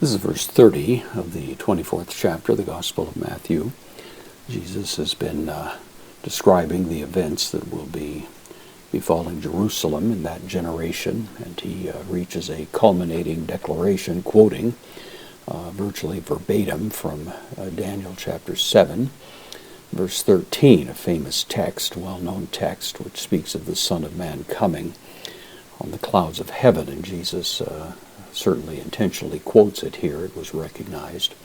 This is verse 30 of the 24th chapter of the Gospel of Matthew. Jesus has been describing the events that will be befalling Jerusalem in that generation, and he reaches a culminating declaration, quoting virtually verbatim from Daniel chapter 7, verse 13, a famous text, well-known text, which speaks of the Son of Man coming on the clouds of heaven, and Jesus certainly intentionally quotes it here. It was recognized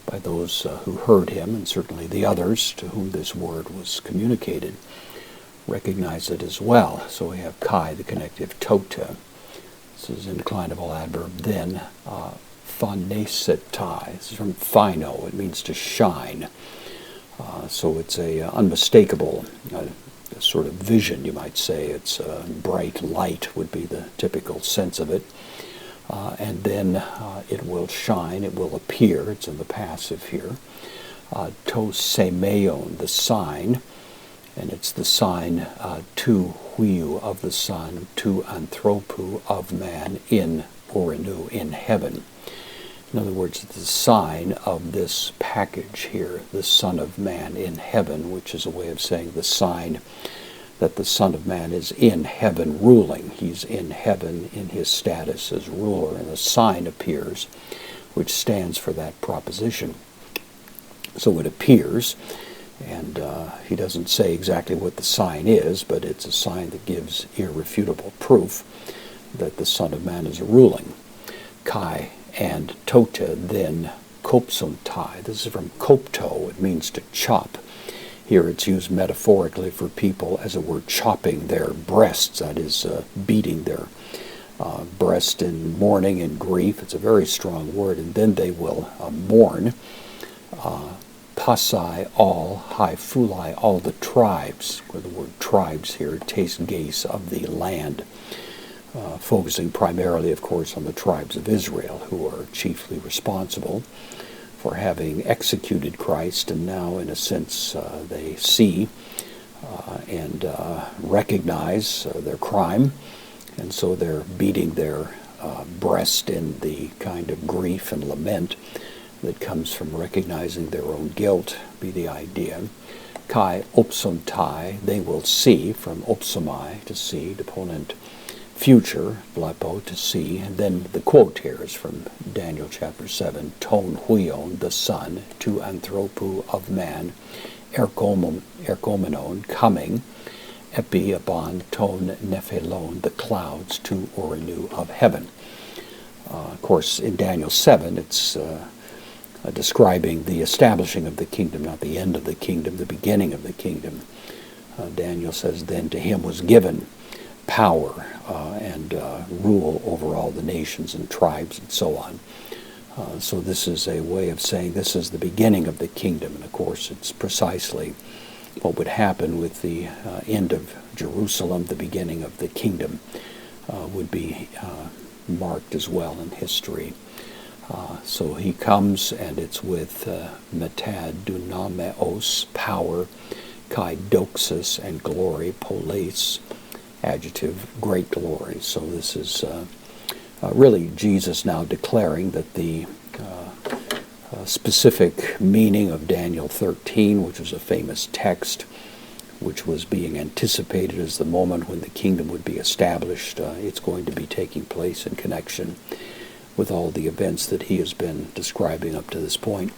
by those who heard him, and certainly the others to whom this word was communicated recognize it as well. So we have kai, the connective tota. This is inclinable adverb. Then phanesetai. This is from phino. It means to shine. So it's a unmistakable sort of vision, you might say. It's bright light would be the typical sense of it. And then it will shine, it will appear. It's in the passive here. To semeion, the sign, and it's the sign to huiou, of the sun, to anthropou, of man, in orinu, in heaven. In other words, the sign of this package here, the Son of Man in heaven, which is a way of saying the sign that the Son of Man is in heaven ruling. He's in heaven in his status as ruler, and a sign appears which stands for that proposition. So it appears, and he doesn't say exactly what the sign is, but it's a sign that gives irrefutable proof that the Son of Man is ruling. Kai and tota, then kopsontai. This is from kopto. It means to chop. Here it's used metaphorically for people, as it were, chopping their breasts, that is, beating their breast in mourning and grief. It's a very strong word. And then they will mourn. Pasai, all, haifulai, all the tribes, or the word tribes here, taste gaze of the land. Focusing primarily, of course, on the tribes of Israel, who are chiefly responsible for having executed Christ, and now, in a sense, they see and recognize their crime, and so they're beating their breast in the kind of grief and lament that comes from recognizing their own guilt, be the idea. Kai opsontai, they will see, from opsomai, to see, deponent future, blepo, to see. And then the quote here is from Daniel chapter 7, ton huion, the sun, to anthropou, of man, ergomenon, coming, epi, upon, ton nephelon, the clouds, to orinu, of heaven. Of course, in Daniel 7, it's describing the establishing of the kingdom, not the end of the kingdom, the beginning of the kingdom. Daniel says, then to him was given power and rule over all the nations and tribes and so on. So this is a way of saying this is the beginning of the kingdom. And of course, it's precisely what would happen with the end of Jerusalem. The beginning of the kingdom would be marked as well in history. So he comes, and it's with metad, dunameos, power, kai doxis, and glory, polis, adjective, great glory. So this is really Jesus now declaring that the specific meaning of Daniel 13, which was a famous text, which was being anticipated as the moment when the kingdom would be established, it's going to be taking place in connection with all the events that he has been describing up to this point.